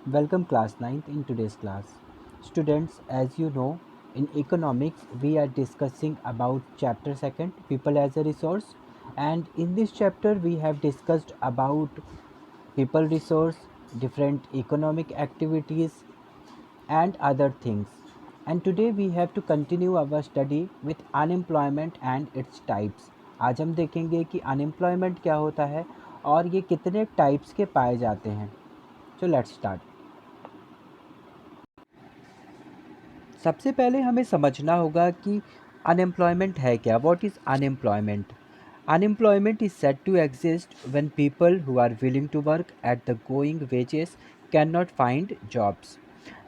Welcome class ninth in today's class. Students, as you know, in economics we are discussing about chapter 2 people as a resource, and in this chapter we have discussed about people resource, different economic activities and other things. And today we have to continue our study with unemployment and its types. आज हम देखेंगे कि unemployment क्या होता है और ये कितने टाइप्स के पाए जाते हैं. So let's start. सबसे पहले हमें समझना होगा कि अनएम्प्लॉयमेंट है क्या. What is unemployment? Unemployment is said to exist when people who are willing to work at the going wages can not find jobs.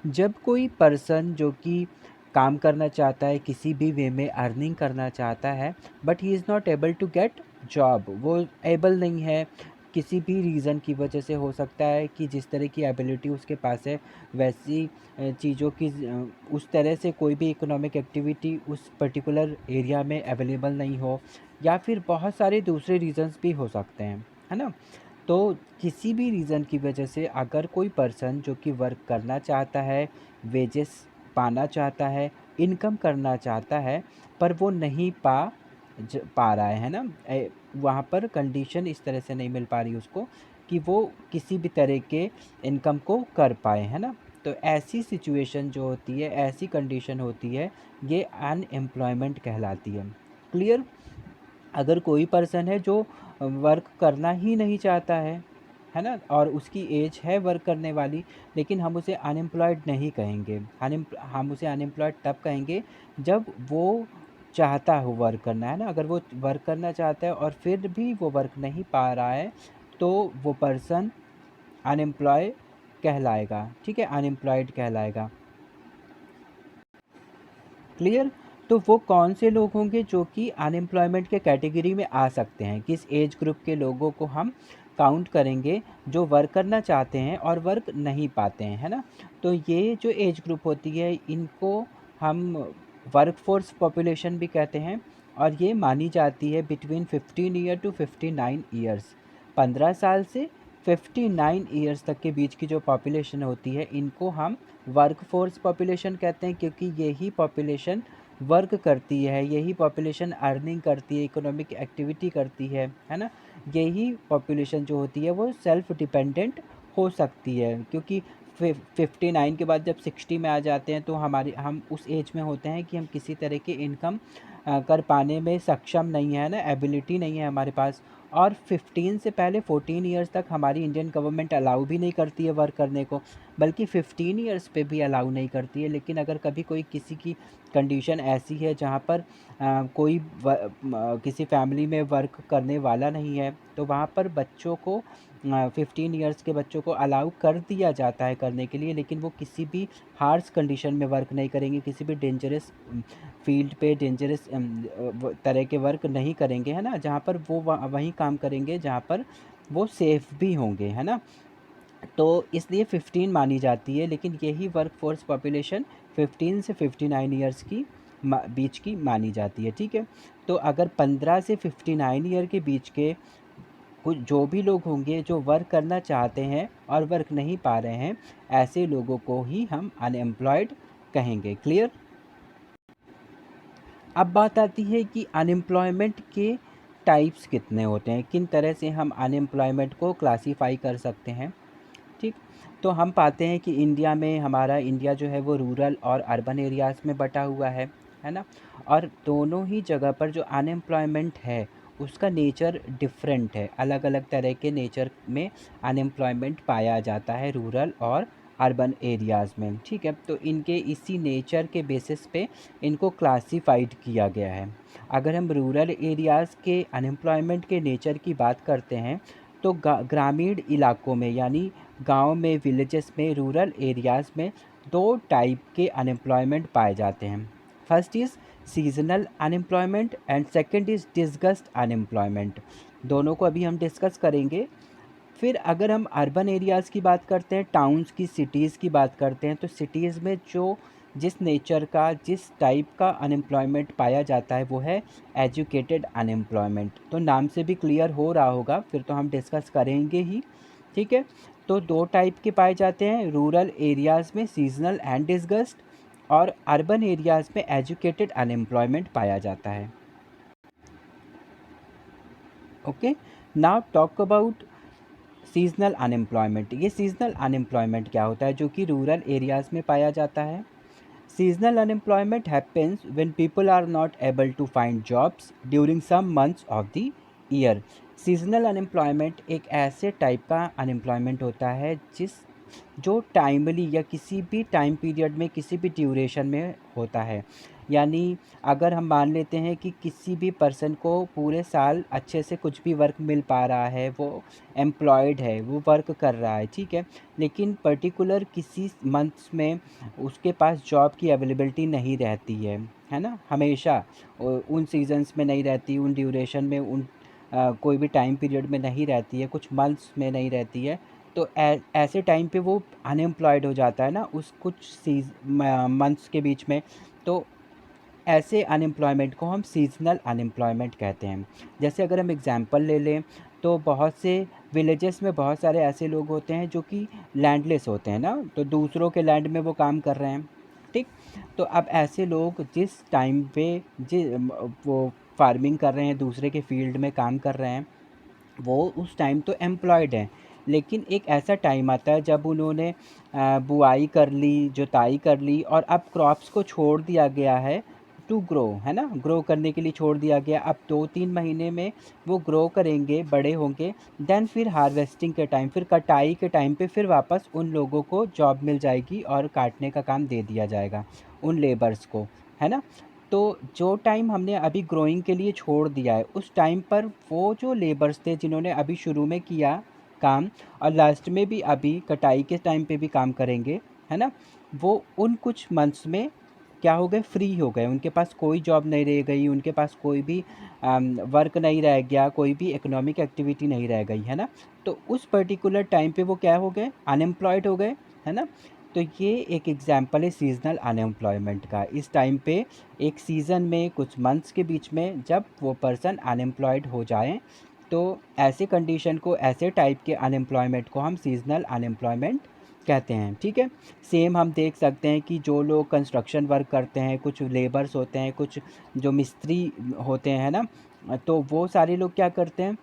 जब कोई पर्सन जो कि काम करना चाहता है, किसी भी वे में अर्निंग करना चाहता है, but he is not able to get job, वो एबल नहीं है, किसी भी रीज़न की वजह से. हो सकता है कि जिस तरह की एबिलिटी उसके पास है वैसी चीज़ों की उस तरह से कोई भी इकोनॉमिक एक्टिविटी उस पर्टिकुलर एरिया में अवेलेबल नहीं हो, या फिर बहुत सारे दूसरे रीज़न्स भी हो सकते हैं, है ना. तो किसी भी रीज़न की वजह से अगर कोई पर्सन जो कि वर्क करना चाहता है, वेजेस पाना चाहता है, इनकम करना चाहता है, पर वो नहीं पा रहा है ना. वहाँ पर कंडीशन इस तरह से नहीं मिल पा रही उसको कि वो किसी भी तरह के इनकम को कर पाए, है ना. तो ऐसी सिचुएशन जो होती है, ऐसी कंडीशन होती है, ये अनएम्प्लॉयमेंट कहलाती है. क्लियर? अगर कोई पर्सन है जो वर्क करना ही नहीं चाहता है ना, और उसकी एज है वर्क करने वाली, लेकिन हम उसे अनएम्प्लॉयड नहीं कहेंगे. हम उसे अनएम्प्लॉयड तब कहेंगे जब वो चाहता हो वर्क करना, है ना. अगर वो वर्क करना चाहता है और फिर भी वो वर्क नहीं पा रहा है, तो वो पर्सन अनएम्प्लॉय कहलाएगा. ठीक है, अनएम्प्लॉयड कहलाएगा. क्लियर? तो वो कौन से लोग होंगे जो कि अनएम्प्लॉयमेंट के कैटेगरी में आ सकते हैं? किस एज ग्रुप के लोगों को हम काउंट करेंगे जो वर्क करना चाहते हैं और वर्क नहीं पाते हैं, है ना. तो ये जो एज ग्रुप होती है, इनको हम वर्क फोर्स पॉपुलेशन भी कहते हैं, और ये मानी जाती है बिटवीन 15 ईयर टू 59 ईयर्स. 15 साल से 59 ईयर्स तक के बीच की जो पॉपुलेशन होती है, इनको हम वर्क फोर्स पॉपुलेशन कहते हैं, क्योंकि यही पॉपुलेशन वर्क करती है, यही पॉपुलेशन अर्निंग करती है, इकोनॉमिक एक्टिविटी करती है ना. यही पॉपुलेशन जो होती है वो सेल्फ डिपेंडेंट हो सकती है, क्योंकि 59 के बाद जब 60 में आ जाते हैं तो हम उस एज में होते हैं कि हम किसी तरह की इनकम कर पाने में सक्षम नहीं है ना, एबिलिटी नहीं है हमारे पास. और 15 से पहले 14 ईयर्स तक हमारी इंडियन गवर्नमेंट अलाउ भी नहीं करती है वर्क करने को, बल्कि 15 ईयर्स पे भी अलाउ नहीं करती है. लेकिन अगर कभी कोई किसी की कंडीशन ऐसी है जहाँ पर किसी फैमिली में वर्क करने वाला नहीं है, तो वहाँ पर बच्चों को 15 ईयर्स के बच्चों को अलाउ कर दिया जाता है करने के लिए, लेकिन वो किसी भी हार्श कंडीशन में वर्क नहीं करेंगे, किसी भी डेंजरस फील्ड पे डेंजरस तरह के वर्क नहीं करेंगे, है ना. जहाँ पर वो वहीं काम करेंगे जहाँ पर वो सेफ़ भी होंगे, है ना. तो इसलिए 15 मानी जाती है, लेकिन यही वर्क फोर्स पॉपुलेशन 15 से 59 ईयर्स की बीच की मानी जाती है. ठीक है, तो अगर 15 से 59 ईयर के बीच के कुछ जो भी लोग होंगे जो वर्क करना चाहते हैं और वर्क नहीं पा रहे हैं, ऐसे लोगों को ही हम अनएम्प्लॉयड कहेंगे. क्लियर? अब बात आती है कि अनएम्प्लॉयमेंट के टाइप्स कितने होते हैं, किन तरह से हम अनएम्प्लॉयमेंट को क्लासीफाई कर सकते हैं. ठीक, तो हम पाते हैं कि हमारा इंडिया जो है वो रूरल और अर्बन एरियाज़ में बटा हुआ है ना. और दोनों ही जगह पर जो अनएम्प्लॉयमेंट है उसका नेचर डिफरेंट है, अलग अलग तरह के नेचर में अनएम्प्लॉयमेंट पाया जाता है रूरल और अर्बन एरियाज़ में. ठीक है, तो इनके इसी नेचर के बेसिस पे इनको क्लासिफाइड किया गया है. अगर हम रूरल एरियाज़ के अनएम्प्लॉयमेंट के नेचर की बात करते हैं, तो ग्रामीण इलाकों में, यानी गांव में, विलेजेस में, रूरल एरियाज़ में दो टाइप के अनएम्प्लॉयमेंट पाए जाते हैं. First is seasonal unemployment and second is disgust unemployment. दोनों को अभी हम डिस्कस करेंगे. फिर अगर हम अर्बन एरियाज़ की बात करते हैं, टाउन्स की, सिटीज़ की बात करते हैं, तो सिटीज़ में जो जिस नेचर का, जिस टाइप का अनएम्प्लॉयमेंट पाया जाता है वो है एजुकेटेड अनएम्प्लॉयमेंट. तो नाम से भी क्लियर हो रहा होगा, फिर तो हम डिस्कस करेंगे ही. ठीक है। तो दो टाइप के पाए जाते हैं, रूरल एरियाज़ में सीजनल एंड डिसगस्ट, और अर्बन एरियाज़ में एजुकेटेड अनएम्प्लॉयमेंट पाया जाता है। Okay, now talk about seasonal unemployment. ये सीजनल अनएम्प्लॉयमेंट क्या होता है जो कि रूरल एरियाज़ में पाया जाता है? Seasonal unemployment happens when people are not able to find jobs during some months of the year. Seasonal unemployment एक ऐसे टाइप का अनएम्प्लॉयमेंट होता है जो टाइमली या किसी भी टाइम पीरियड में किसी भी ड्यूरेशन में होता है। यानी अगर हम मान लेते हैं कि किसी भी पर्सन को पूरे साल अच्छे से कुछ भी वर्क मिल पा रहा है, वो एम्प्लॉयड है, वो वर्क कर रहा है, ठीक है, लेकिन पर्टिकुलर किसी मंथ्स में उसके पास जॉब की अवेलेबिलिटी नहीं रहती है ना, हमेशा उन सीजन्स में नहीं रहती, उन ड्यूरेशन में, कोई भी टाइम पीरियड में नहीं रहती है, कुछ मंथ्स में नहीं रहती है। तो ऐसे टाइम पे वो अनएम्प्लॉयड हो जाता है ना, उस कुछ मंथ्स के बीच में। तो ऐसे अनएम्प्लॉयमेंट को हम सीजनल अनएम्प्लॉयमेंट कहते हैं। जैसे अगर हम एग्जांपल ले लें तो बहुत से विलेजेस में बहुत सारे ऐसे लोग होते हैं जो कि लैंडलेस होते हैं ना, तो दूसरों के लैंड में वो काम कर रहे हैं, ठीक। तो अब ऐसे लोग जिस टाइम पे वो फार्मिंग कर रहे हैं, दूसरे के फील्ड में काम कर रहे हैं, वो उस टाइम तो एम्प्लॉयड हैं। लेकिन एक ऐसा टाइम आता है जब उन्होंने बुआई कर ली, जुताई कर ली, और अब क्रॉप्स को छोड़ दिया गया है टू ग्रो, है ना, ग्रो करने के लिए छोड़ दिया गया। अब 2-3 महीने में वो ग्रो करेंगे, बड़े होंगे, देन फिर हार्वेस्टिंग के टाइम, फिर कटाई के टाइम पे फिर वापस उन लोगों को जॉब मिल जाएगी और काटने का काम दे दिया जाएगा उन लेबर्स को, है ना। तो जो टाइम हमने अभी ग्रोइंग के लिए छोड़ दिया है, उस टाइम पर वो जो लेबर्स थे जिन्होंने अभी शुरू में किया काम, और लास्ट में भी अभी कटाई के टाइम पे भी काम करेंगे, है ना, वो उन कुछ मंथ्स में क्या हो गए, फ्री हो गए, उनके पास कोई जॉब नहीं रह गई, उनके पास कोई भी वर्क नहीं रह गया, कोई भी इकोनॉमिक एक्टिविटी नहीं रह गई, है ना। तो उस पर्टिकुलर टाइम पे वो क्या हो गए, अनएम्प्लॉयड हो गए, है ना। तो ये एक एग्जांपल है सीजनल अनएम्प्लॉयमेंट का। इस टाइम पे एक सीज़न में कुछ मंथ्स के बीच में जब वो पर्सन अनएम्प्लॉयड हो जाएं, तो ऐसे कंडीशन को, ऐसे टाइप के अनएम्प्लॉयमेंट को हम सीजनल अनएम्प्लॉयमेंट कहते हैं, ठीक है। सेम हम देख सकते हैं कि जो लोग कंस्ट्रक्शन वर्क करते हैं, कुछ लेबर्स होते हैं, कुछ जो मिस्त्री होते हैं ना, तो वो सारे लोग क्या करते हैं,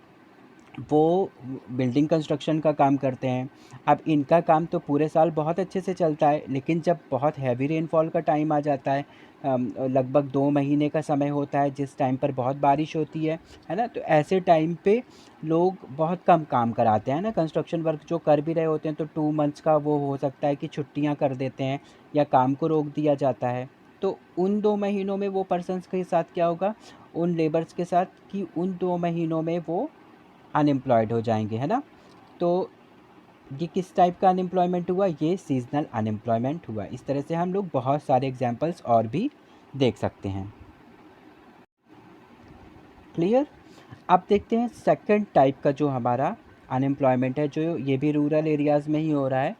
वो बिल्डिंग कंस्ट्रक्शन का काम करते हैं। अब इनका काम तो पूरे साल बहुत अच्छे से चलता है, लेकिन जब बहुत हैवी रेनफॉल का टाइम आ जाता है, लगभग 2 महीने का समय होता है जिस टाइम पर बहुत बारिश होती है ना, तो ऐसे टाइम पे लोग बहुत कम काम कराते हैं ना, कंस्ट्रक्शन वर्क जो कर भी रहे होते हैं तो 2 मंथ्स का वो हो सकता है कि छुट्टियां कर देते हैं या काम को रोक दिया जाता है। तो उन 2 महीनों में वो पर्सन्स के साथ क्या होगा, उन लेबर्स के साथ, कि उन 2 महीनों में वो अनएम्प्लॉयड हो जाएंगे, है ना। तो ये किस टाइप का अनएम्प्लॉयमेंट हुआ, ये सीजनल अनएम्प्लॉयमेंट हुआ। इस तरह से हम लोग बहुत सारे एग्जांपल्स और भी देख सकते हैं। क्लियर। अब देखते हैं सेकंड टाइप का जो हमारा अनएम्प्लॉयमेंट है, जो ये भी रूरल एरियाज़ में ही हो रहा है,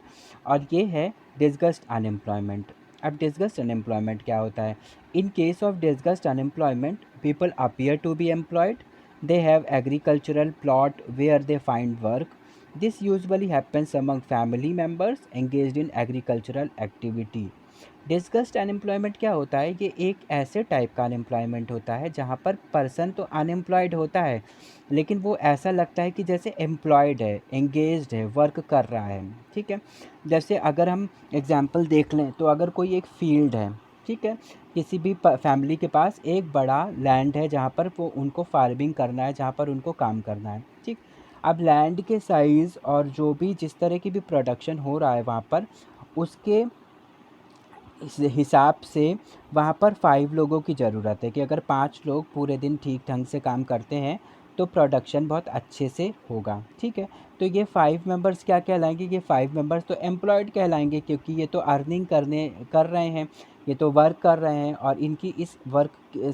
और ये है डिसगस्ट अनएम्प्लॉयमेंट। अब डिसगस्ट अनएम्प्लॉयमेंट क्या होता है? In case of disguised unemployment, people appear to be employed, they have agricultural plot where they find work. This usually happens among family members engaged in agricultural activity. Disgust unemployment क्या होता है? ये एक ऐसे type का unemployment होता है जहाँ पर पर्सन तो अनएम्प्लॉयड होता है, लेकिन वो ऐसा लगता है कि जैसे एम्प्लॉयड है, एंगेज्ड है, वर्क कर रहा है, ठीक है। जैसे अगर हम एग्जांपल देख लें तो अगर कोई एक फील्ड है, ठीक है, किसी भी फैमिली के पास एक बड़ा लैंड है जहाँ पर वो उनको फार्मिंग करना है, जहाँ पर उनको काम करना है, ठीक। अब लैंड के साइज़ और जो भी जिस तरह की भी प्रोडक्शन हो रहा है वहाँ पर, उसके इस हिसाब से वहाँ पर 5 लोगों की ज़रूरत है, कि अगर 5 लोग पूरे दिन ठीक ढंग से काम करते हैं तो प्रोडक्शन बहुत अच्छे से होगा, ठीक है। तो ये 5 मेंबर्स क्या कहलाएंगे? ये 5 मेंबर्स तो एम्प्लॉयड कहलाएंगे, क्योंकि ये तो अर्निंग कर रहे हैं, ये तो वर्क कर रहे हैं, और इनकी इस वर्क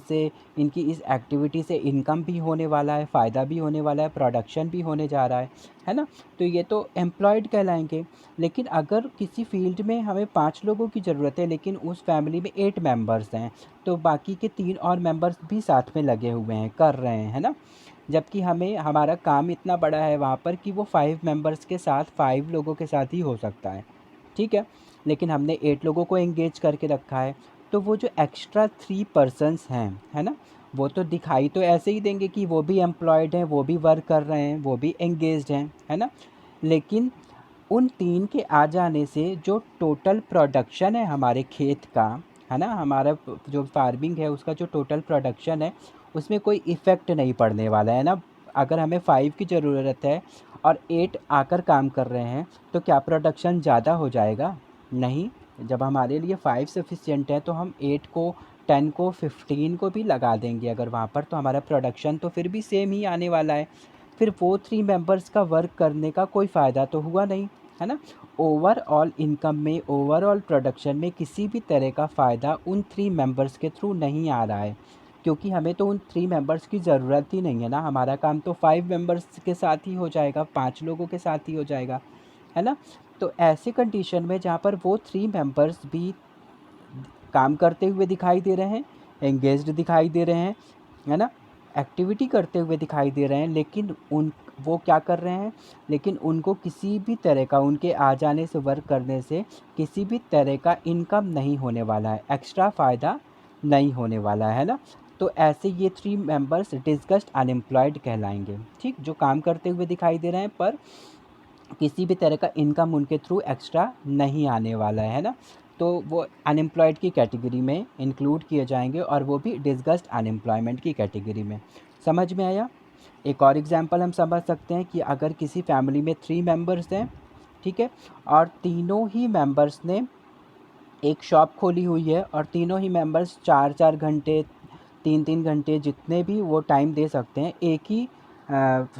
से, इनकी इस एक्टिविटी से इनकम भी होने वाला है, फ़ायदा भी होने वाला है, प्रोडक्शन भी होने जा रहा है ना। तो ये तो एम्प्लॉयड कहलाएंगे। लेकिन अगर किसी फील्ड में हमें 5 लोगों की ज़रूरत है, लेकिन उस फैमिली में 8 मेंबर्स हैं, तो बाकी के 3 और मेंबर्स भी साथ में लगे हुए हैं, कर रहे हैं, है ना। जबकि हमें हमारा काम इतना बड़ा है वहाँ पर कि वो 5 मेंबर्स के साथ 5 लोगों के साथ ही हो सकता है, ठीक है। लेकिन हमने 8 लोगों को एंगेज करके रखा है, तो वो जो एक्स्ट्रा 3 पर्सन्स हैं, है ना, वो तो दिखाई तो ऐसे ही देंगे कि वो भी एम्प्लॉयड हैं, वो भी वर्क कर रहे हैं, वो भी एंगेज्ड हैं, है ना। लेकिन उन 3 के आ जाने से जो टोटल प्रोडक्शन है हमारे खेत का, है ना, हमारा जो फार्मिंग है उसका जो टोटल प्रोडक्शन है उसमें कोई इफ़ेक्ट नहीं पड़ने वाला है ना। अगर हमें 5 की ज़रूरत है और 8 आकर काम कर रहे हैं, तो क्या प्रोडक्शन ज़्यादा हो जाएगा? नहीं। जब हमारे लिए 5 सफिशिएंट है तो हम 8 को, 10 को, 15 को भी लगा देंगे अगर वहाँ पर, तो हमारा प्रोडक्शन तो फिर भी सेम ही आने वाला है। फिर वो 3 मेंबर्स का वर्क करने का कोई फ़ायदा तो हुआ नहीं, है ना। ओवरऑल इनकम में, ओवरऑल प्रोडक्शन में किसी भी तरह का फ़ायदा उन 3 मेंबर्स के थ्रू नहीं आ रहा है, क्योंकि हमें तो उन 3 मेंबर्स की ज़रूरत ही नहीं है ना। हमारा काम तो 5 मेंबर्स के साथ ही हो जाएगा, 5 लोगों के साथ ही हो जाएगा, है ना। तो ऐसी कंडीशन में जहाँ पर वो 3 मेंबर्स भी काम करते हुए दिखाई दे रहे हैं, एंगेज्ड दिखाई दे रहे हैं, है ना, एक्टिविटी करते हुए दिखाई दे रहे हैं, लेकिन उन वो क्या कर रहे हैं, लेकिन उनको किसी भी तरह का, उनके आ जाने से, वर्क करने से किसी भी तरह का इनकम नहीं होने वाला है, एक्स्ट्रा फ़ायदा नहीं होने वाला है ना। तो ऐसे ये 3 मेंबर्स डिस्गस्ट अनएम्प्लॉयड कहलाएंगे, ठीक, जो काम करते हुए दिखाई दे रहे हैं पर किसी भी तरह का इनकम उनके थ्रू एक्स्ट्रा नहीं आने वाला है ना। तो वो अनएम्प्लॉयड की कैटेगरी में इंक्लूड किए जाएंगे और वो भी डिस्गस्ट अनएम्प्लॉयमेंट की कैटेगरी में। समझ में आया? एक और एग्जांपल हम समझ सकते हैं कि अगर किसी फैमिली में 3 मेंबर्स हैं, ठीक है, और तीनों ही मेंबर्स ने एक शॉप खोली हुई है और तीनों ही मेंबर्स 4-4 घंटे, 3-3 घंटे, जितने भी वो टाइम दे सकते हैं, एक ही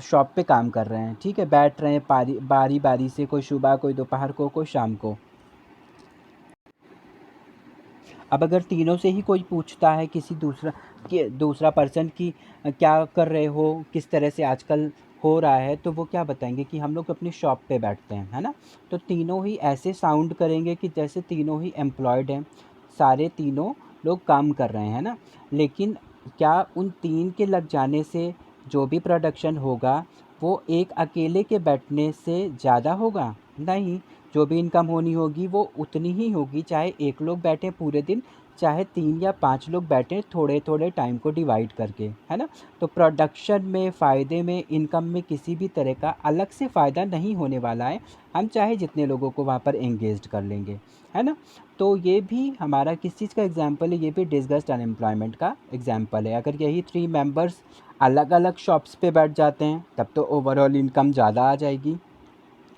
शॉप पे काम कर रहे हैं, ठीक है, बैठ रहे हैं बारी बारी से, कोई सुबह, कोई दोपहर को, कोई शाम को। अब अगर तीनों से ही कोई पूछता है किसी दूसरा पर्सन कि क्या कर रहे हो, किस तरह से आजकल हो रहा है, तो वो क्या बताएंगे कि हम लोग अपनी शॉप पे बैठते हैं, है ना। तो तीनों ही ऐसे साउंड करेंगे कि जैसे तीनों ही एम्प्लॉयड हैं, सारे तीनों लोग काम कर रहे हैं ना। लेकिन क्या उन 3 के लग जाने से जो भी प्रोडक्शन होगा वो एक अकेले के बैठने से ज़्यादा होगा? नहीं। जो भी इनकम होनी होगी वो उतनी ही होगी, चाहे 1 लोग बैठे पूरे दिन, चाहे 3 या 5 लोग बैठे थोड़े थोड़े टाइम को डिवाइड करके, है ना। तो प्रोडक्शन में, फ़ायदे में, इनकम में किसी भी तरह का अलग से फ़ायदा नहीं होने वाला है, हम चाहे जितने लोगों को वहाँ पर एंगेज्ड कर लेंगे, है ना। तो ये भी हमारा किस चीज़ का एग्जाम्पल है? ये भी डिस्गस्ट अनएम्प्लॉयमेंट का एग्जाम्पल है। अगर यही 3 मेंबर्स अलग अलग शॉप्स पे बैठ जाते हैं तब तो ओवरऑल इनकम ज़्यादा आ जाएगी,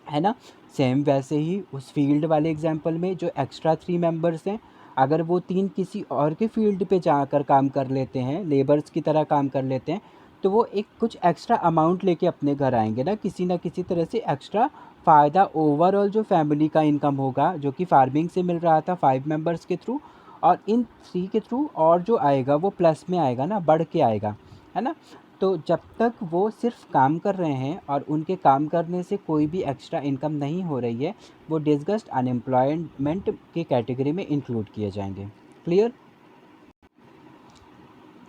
है ना। सेम वैसे ही उस फील्ड वाले एग्जांपल में जो एक्स्ट्रा 3 मेंबर्स हैं, अगर वो 3 किसी और के फील्ड पे जाकर काम कर लेते हैं, लेबर्स की तरह काम कर लेते हैं, तो वो एक कुछ एक्स्ट्रा अमाउंट लेके अपने घर आएंगे ना किसी तरह से एक्स्ट्रा फ़ायदा ओवरऑल जो फैमिली का इनकम होगा, जो कि फार्मिंग से मिल रहा था 5 मेंबर्स के थ्रू, और इन 3 के थ्रू और जो आएगा वो प्लस में आएगा ना, बढ़ के आएगा, है ना। तो जब तक वो सिर्फ काम कर रहे हैं और उनके काम करने से कोई भी एक्स्ट्रा इनकम नहीं हो रही है, वो डिस्गस्ट अनएम्प्लॉयमेंट की कैटेगरी में इंक्लूड किए जाएंगे। Clear?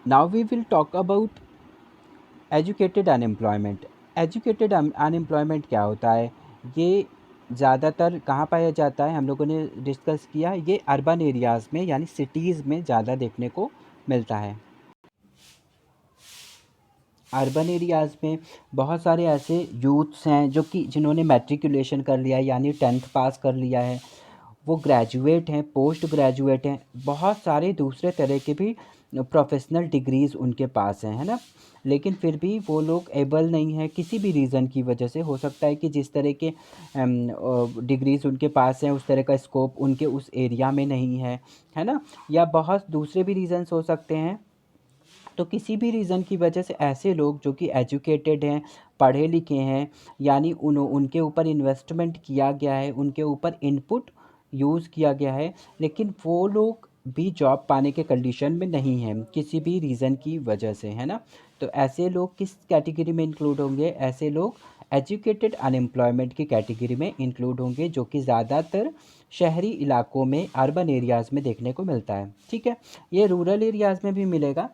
Now we will talk about educated unemployment. Educated unemployment क्या होता है? ये ज़्यादातर कहाँ पाया जाता है? हम लोगों ने डिस्कस किया, ये अर्बन एरियाज़ में यानी सिटीज़ में ज़्यादा देखने को मिलता है। अर्बन एरियाज़ में बहुत सारे ऐसे यूथ्स हैं जो कि जिन्होंने मैट्रिकुलेशन कर लिया है, यानी 10th पास कर लिया है, वो ग्रेजुएट हैं, पोस्ट ग्रेजुएट हैं, बहुत सारे दूसरे तरह के भी प्रोफेशनल डिग्रीज़ उनके पास हैं, है ना। लेकिन फिर भी वो लोग एबल नहीं है किसी भी रीज़न की वजह से। हो सकता है कि जिस तरह के डिग्रीज़ उनके पास हैं उस तरह का स्कोप उनके उस एरिया में नहीं है ना, या बहुत दूसरे भी रीज़न्स हो सकते हैं। तो किसी भी रीज़न की वजह से ऐसे लोग जो कि एजुकेटेड हैं, पढ़े लिखे हैं, यानी उनके ऊपर इन्वेस्टमेंट किया गया है, उनके ऊपर इनपुट यूज़ किया गया है, लेकिन वो लोग भी जॉब पाने के कंडीशन में नहीं हैं किसी भी रीज़न की वजह से, है ना। तो ऐसे लोग किस कैटेगरी में इंक्लूड होंगे? ऐसे लोग एजुकेटेड अनएम्प्लॉयमेंट की कैटेगरी में इंक्लूड होंगे, जो कि ज़्यादातर शहरी इलाकों में, अर्बन एरियाज़ में देखने को मिलता है, ठीक है। ये रूरल एरियाज़ में भी मिलेगा।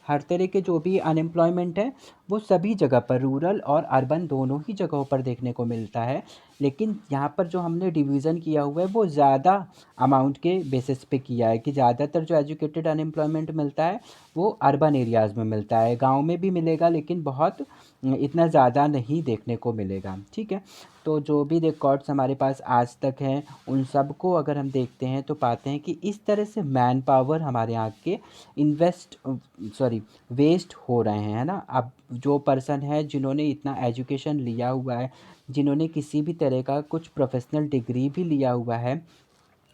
हर तरह के जो भी अनएम्प्लॉयमेंट है वो सभी जगह पर, रूरल और अर्बन दोनों ही जगहों पर देखने को मिलता है। लेकिन यहाँ पर जो हमने डिवीज़न किया हुआ है वो ज़्यादा अमाउंट के बेसिस पे किया है कि ज़्यादातर जो एजुकेटेड अनएम्प्लॉयमेंट मिलता है वो अर्बन एरियाज़ में मिलता है। गांव में भी मिलेगा लेकिन बहुत इतना ज़्यादा नहीं देखने को मिलेगा। ठीक है, तो जो भी रिकॉर्ड्स हमारे पास आज तक हैं उन सब को अगर हम देखते हैं तो पाते हैं कि इस तरह से मैन पावर हमारे यहाँ के वेस्ट हो रहे हैं, है ना। अब जो पर्सन है जिन्होंने इतना एजुकेशन लिया हुआ है, जिन्होंने किसी भी तरह का कुछ प्रोफेशनल डिग्री भी लिया हुआ है,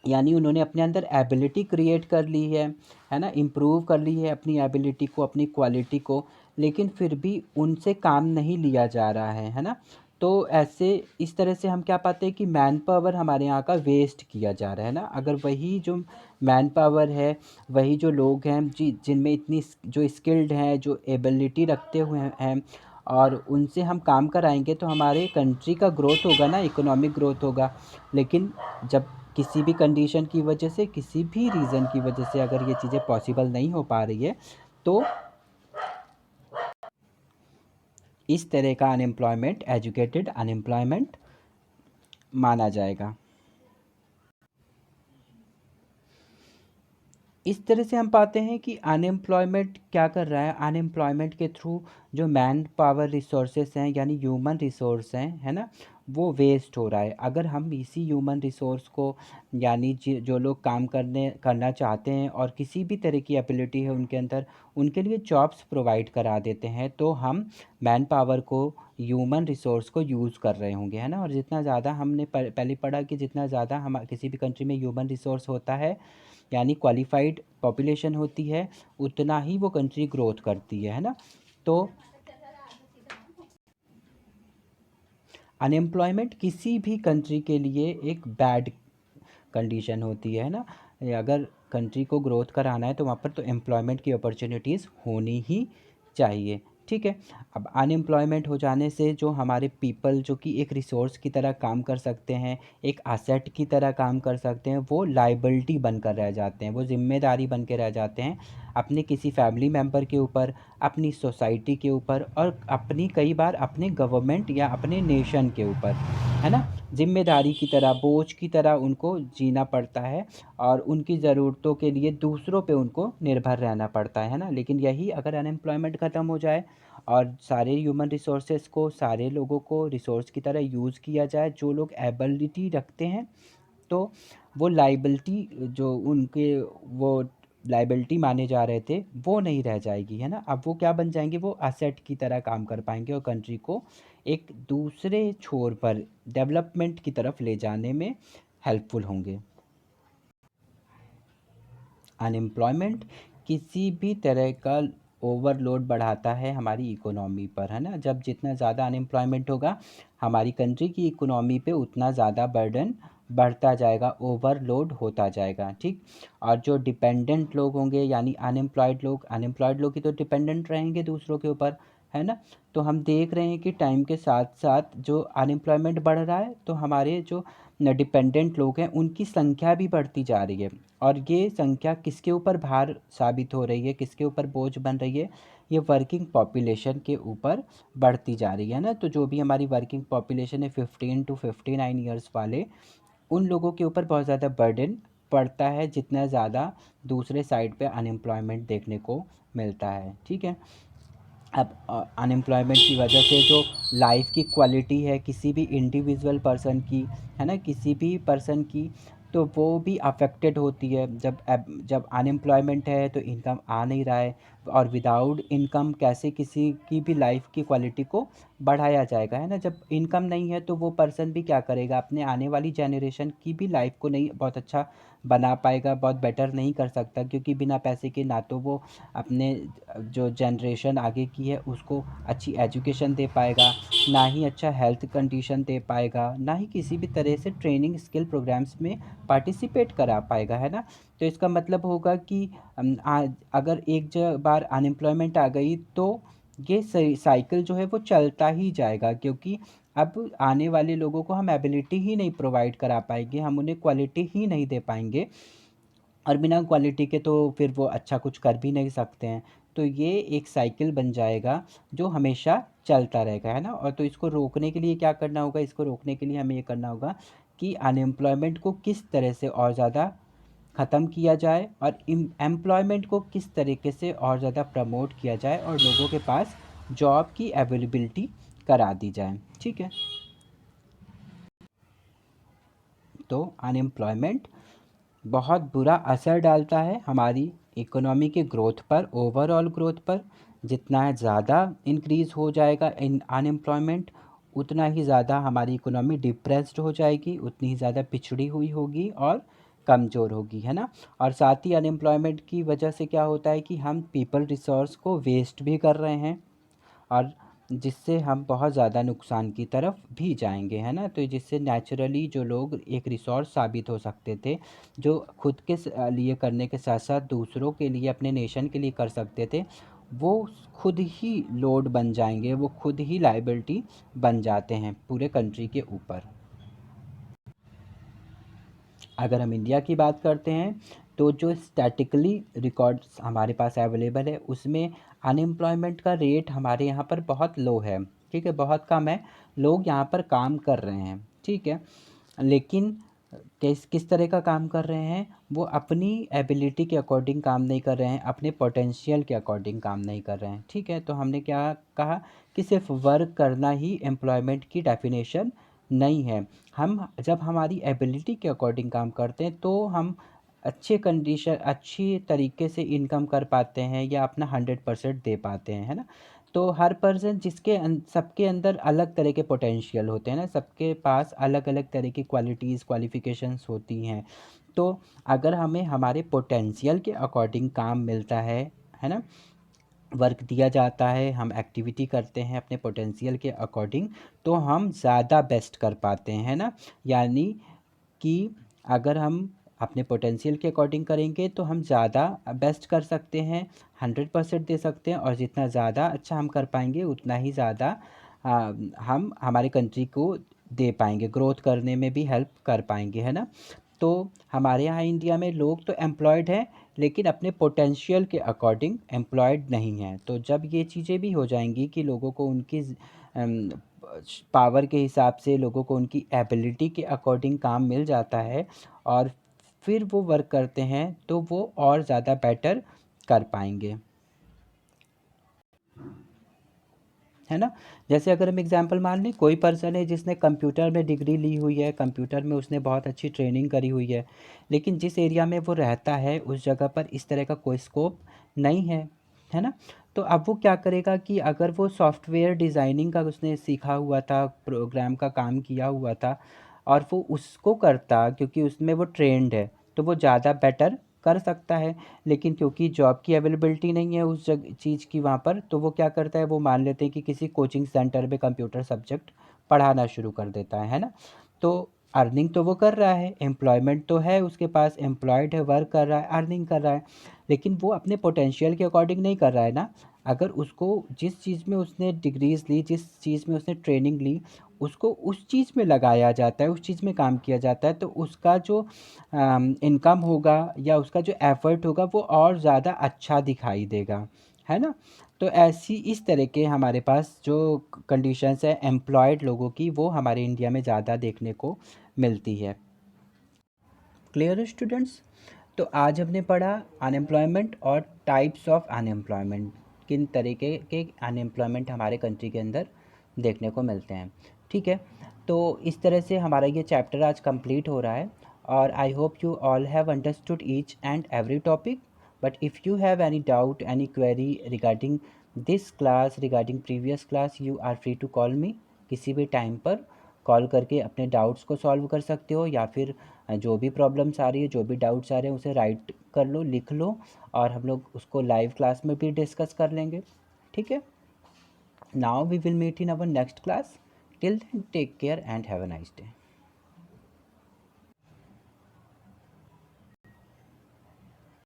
यानी उन्होंने अपने अंदर एबिलिटी क्रिएट कर ली है ना, इम्प्रूव कर ली है अपनी एबिलिटी को, अपनी क्वालिटी को, लेकिन फिर भी उनसे काम नहीं लिया जा रहा है ना। तो ऐसे इस तरह से हम क्या पाते हैं कि मैन पावर हमारे यहाँ का वेस्ट किया जा रहा है ना। अगर वही जो मैन पावर है, वही जो लोग हैं जिनमें इतनी जो स्किल्ड हैं, जो एबिलिटी रखते हुए हैं, और उनसे हम काम कराएंगे तो हमारे कंट्री का ग्रोथ होगा ना, इकोनॉमिक ग्रोथ होगा। लेकिन जब किसी भी कंडीशन की वजह से, किसी भी रीज़न की वजह से अगर ये चीज़ें पॉसिबल नहीं हो पा रही है तो इस तरह का अनएम्प्लॉयमेंट एजुकेटेड अनएम्प्लॉयमेंट माना जाएगा। इस तरह से हम पाते हैं कि अनएम्प्लॉयमेंट क्या कर रहा है, अनएम्प्लॉयमेंट के थ्रू जो मैन पावर रिसोर्सेस हैं यानी ह्यूमन रिसोर्स हैं, है ना, वो वेस्ट हो रहा है। अगर हम इसी ह्यूमन रिसोर्स को, यानी जो लोग काम करना चाहते हैं और किसी भी तरह की एबिलिटी है उनके अंदर, उनके लिए जॉब्स प्रोवाइड करा देते हैं, तो हम मैन पावर को, ह्यूमन रिसोर्स को यूज़ कर रहे होंगे, है ना। और जितना ज़्यादा हमने पहले पढ़ा कि जितना ज़्यादा हम किसी भी कंट्री में ह्यूमन रिसोर्स होता है यानी क्वालिफाइड पॉपुलेशन होती है, उतना ही वो कंट्री ग्रोथ करती है ना। तो अनएम्प्लॉयमेंट किसी भी कंट्री के लिए एक बैड कंडीशन होती है ना। अगर कंट्री को ग्रोथ कराना है तो वहाँ पर तो एम्प्लॉयमेंट की अपॉर्चुनिटीज़ होनी ही चाहिए। ठीक है, अब अनएम्प्लॉयमेंट हो जाने से जो हमारे पीपल जो कि एक रिसोर्स की तरह काम कर सकते हैं, एक असेट की तरह काम कर सकते हैं, वो लाइबिलिटी बनकर रह जाते हैं, वो जिम्मेदारी बन के रह जाते हैं अपने किसी फैमिली मेम्बर के ऊपर, अपनी सोसाइटी के ऊपर, और अपनी कई बार अपने गवर्नमेंट या अपने नेशन के ऊपर, है ना। जिम्मेदारी की तरह, बोझ की तरह उनको जीना पड़ता है और उनकी ज़रूरतों के लिए दूसरों पे उनको निर्भर रहना पड़ता है ना। लेकिन यही अगर अनएम्प्लॉयमेंट ख़त्म हो जाए और सारे ह्यूमन रिसोर्सेज को, सारे लोगों को रिसोर्स की तरह यूज़ किया जाए, जो लोग एबिलिटी रखते हैं, तो वो लाइबिलिटी जो उनके वो लाइबिलिटी माने जा रहे थे वो नहीं रह जाएगी, है ना। अब वो क्या बन जाएंगे, वो असेट की तरह काम कर पाएंगे और कंट्री को एक दूसरे छोर पर, डेवलपमेंट की तरफ ले जाने में हेल्पफुल होंगे। अनएम्प्लॉयमेंट किसी भी तरह का ओवरलोड बढ़ाता है हमारी इकोनॉमी पर, है ना। जब जितना ज़्यादा अनएम्प्लॉयमेंट होगा हमारी कंट्री की इकोनॉमी पे उतना ज़्यादा बर्डन बढ़ता जाएगा, ओवरलोड होता जाएगा। ठीक, और जो डिपेंडेंट लोग होंगे यानी अनएम्प्लॉयड लोग ही तो डिपेंडेंट रहेंगे दूसरों के ऊपर, है ना। तो हम देख रहे हैं कि टाइम के साथ साथ जो अनएम्प्लॉयमेंट बढ़ रहा है तो हमारे जो डिपेंडेंट लोग हैं उनकी संख्या भी बढ़ती जा रही है। और ये संख्या किसके ऊपर भार साबित हो रही है, किसके ऊपर बोझ बन रही है, ये वर्किंग पॉपुलेशन के ऊपर बढ़ती जा रही है ना। तो जो भी हमारी वर्किंग पॉपुलेशन है 15 टू 59 ईयर्स वाले, उन लोगों के ऊपर बहुत ज़्यादा बर्डन पड़ता है जितना ज़्यादा दूसरे साइड पे अनएम्प्लॉयमेंट देखने को मिलता है। ठीक है, अब अनएम्प्लॉयमेंट की वजह से जो लाइफ की क्वालिटी है किसी भी इंडिविजुअल पर्सन की, है ना, किसी भी पर्सन की, तो वो भी अफेक्टेड होती है। जब अनएम्प्लॉयमेंट है तो इनकम आ नहीं रहा है, और विदाउट इनकम कैसे किसी की भी लाइफ की क्वालिटी को बढ़ाया जाएगा, है ना। जब इनकम नहीं है तो वो पर्सन भी क्या करेगा, अपने आने वाली जनरेशन की भी लाइफ को नहीं बहुत अच्छा बना पाएगा, बहुत बेटर नहीं कर सकता, क्योंकि बिना पैसे के ना तो वो अपने जो जनरेशन आगे की है उसको अच्छी एजुकेशन दे पाएगा, ना ही अच्छा हेल्थ कंडीशन दे पाएगा, ना ही किसी भी तरह से ट्रेनिंग स्किल प्रोग्राम्स में पार्टिसिपेट करा पाएगा, है ना। तो इसका मतलब होगा कि अगर एक बार अनएम्प्लॉयमेंट आ गई तो ये साइकिल जो है वो चलता ही जाएगा, क्योंकि अब आने वाले लोगों को हम एबिलिटी ही नहीं प्रोवाइड करा पाएंगे, हम उन्हें क्वालिटी ही नहीं दे पाएंगे, और बिना क्वालिटी के तो फिर वो अच्छा कुछ कर भी नहीं सकते हैं। तो ये एक साइकिल बन जाएगा जो हमेशा चलता रहेगा, है ना। और तो इसको रोकने के लिए क्या करना होगा, इसको रोकने के लिए हमें ये करना होगा कि अनएम्प्लॉयमेंट को किस तरह से और ज़्यादा ख़त्म किया जाए और एम्प्लॉयमेंट को किस तरीके से और ज़्यादा प्रमोट किया जाए और लोगों के पास जॉब की अवेलेबिलिटी करा दी जाए, ठीक है। तो अनएम्प्लॉयमेंट बहुत बुरा असर डालता है हमारी इकोनॉमी के ग्रोथ पर, ओवरऑल ग्रोथ पर। जितना ज़्यादा इंक्रीज़ हो जाएगा इन अनएम्प्लॉयमेंट, उतना ही ज़्यादा हमारी इकोनॉमी डिप्रेस्ड हो जाएगी, उतनी ही ज़्यादा पिछड़ी हुई होगी और कमज़ोर होगी, है ना। और साथ ही अनएम्प्लॉयमेंट की वजह से क्या होता है कि हम पीपल रिसोर्स को वेस्ट भी कर रहे हैं और जिससे हम बहुत ज़्यादा नुकसान की तरफ भी जाएंगे, है ना। तो जिससे नेचुरली जो लोग एक रिसोर्स साबित हो सकते थे, जो खुद के लिए करने के साथ साथ दूसरों के लिए, अपने नेशन के लिए कर सकते थे, वो खुद ही लोड बन जाएंगे, वो खुद ही लाइबिलिटी बन जाते हैं पूरे कंट्री के ऊपर। अगर हम इंडिया की बात करते हैं तो जो स्टैटिकली रिकॉर्ड्स हमारे पास अवेलेबल है उसमें अनएम्प्लॉयमेंट का रेट हमारे यहाँ पर बहुत लो है, ठीक है, बहुत कम है। लोग यहाँ पर काम कर रहे हैं, ठीक है, लेकिन किस किस तरह का काम कर रहे हैं, वो अपनी एबिलिटी के अकॉर्डिंग काम नहीं कर रहे हैं, अपने पोटेंशियल के अकॉर्डिंग काम नहीं कर रहे हैं, ठीक है। तो हमने क्या कहा कि सिर्फ वर्क करना ही एम्प्लॉयमेंट की डेफिनेशन नहीं है। हम जब हमारी एबिलिटी के अकॉर्डिंग काम करते हैं तो हम अच्छे कंडीशन, अच्छी तरीके से इनकम कर पाते हैं या अपना 100% दे पाते हैं, है ना। तो हर पर्सन जिसके सबके अंदर अलग तरह के पोटेंशियल होते हैं ना, सबके पास अलग अलग तरह की क्वालिटीज़, क्वालिफ़िकेशंस होती हैं। तो अगर हमें हमारे पोटेंशियल के अकॉर्डिंग काम मिलता है ना, वर्क दिया जाता है, हम एक्टिविटी करते हैं अपने पोटेंशियल के अकॉर्डिंग, तो हम ज़्यादा बेस्ट कर पाते हैं, है ना। यानी कि अगर हम अपने पोटेंशियल के अकॉर्डिंग करेंगे तो हम ज़्यादा बेस्ट कर सकते हैं, 100% दे सकते हैं, और जितना ज़्यादा अच्छा हम कर पाएंगे उतना ही ज़्यादा हम हमारे कंट्री को दे पाएंगे, ग्रोथ करने में भी हेल्प कर पाएंगे, है ना। तो हमारे यहाँ इंडिया में लोग तो एम्प्लॉयड हैं लेकिन अपने पोटेंशियल के अकॉर्डिंग एम्प्लॉयड नहीं हैं। तो जब ये चीज़ें भी हो जाएंगी कि लोगों को उनकी पावर के हिसाब से, लोगों को उनकी एबिलिटी के अकॉर्डिंग काम मिल जाता है और फिर वो वर्क करते हैं तो वो और ज़्यादा बेटर कर पाएंगे, है ना। जैसे अगर हम एग्जांपल मान लें, कोई पर्सन है जिसने कंप्यूटर में डिग्री ली हुई है, कंप्यूटर में उसने बहुत अच्छी ट्रेनिंग करी हुई है, लेकिन जिस एरिया में वो रहता है उस जगह पर इस तरह का कोई स्कोप नहीं है ना। तो अब वो क्या करेगा कि अगर वो सॉफ्टवेयर डिज़ाइनिंग का उसने सीखा हुआ था, प्रोग्राम का काम किया हुआ था और वो उसको करता क्योंकि उसमें वो ट्रेंड है, तो वो ज़्यादा बेटर कर सकता है। लेकिन क्योंकि जॉब की अवेलेबिलिटी नहीं है उस जग चीज़ की वहाँ पर, तो वो क्या करता है, वो मान लेते हैं कि किसी कोचिंग सेंटर में कंप्यूटर सब्जेक्ट पढ़ाना शुरू कर देता है ना। तो अर्निंग तो वो कर रहा है, एम्प्लॉयमेंट तो है उसके पास, एम्प्लॉयड है, वर्क कर रहा है, अर्निंग कर रहा है, लेकिन वो अपने पोटेंशियल के अकॉर्डिंग नहीं कर रहा है ना। अगर उसको जिस चीज़ में उसने डिग्रीज ली, जिस चीज़ में उसने ट्रेनिंग ली, उसको उस चीज़ में लगाया जाता है, उस चीज़ में काम किया जाता है, तो उसका जो इनकम होगा या उसका जो एफ़र्ट होगा वो और ज़्यादा अच्छा दिखाई देगा, है ना। तो ऐसी इस तरह के हमारे पास जो कंडीशंस है एम्प्लॉयड लोगों की, वो हमारे इंडिया में ज़्यादा देखने को मिलती है। Clear students. तो आज हमने पढ़ा अनएम्प्लॉयमेंट और टाइप्स ऑफ अनएम्प्लॉयमेंट, किन तरीके के अनएम्प्लॉयमेंट हमारे कंट्री के अंदर देखने को मिलते हैं, ठीक है। तो इस तरह से हमारा ये चैप्टर आज कंप्लीट हो रहा है और I hope you all have understood each and every topic. But if you have any doubt, any query regarding this class, regarding previous class, you are free to call me. किसी भी time पर call करके अपने doubts को solve कर सकते हो, या फिर जो भी प्रॉब्लम्स आ रही है, जो भी डाउट्स आ रहे हैं उसे राइट कर लो, लिख लो, और हम लोग उसको लाइव क्लास में भी डिस्कस कर लेंगे, ठीक है। Now we will meet in our next class. Till then take care and have a nice day.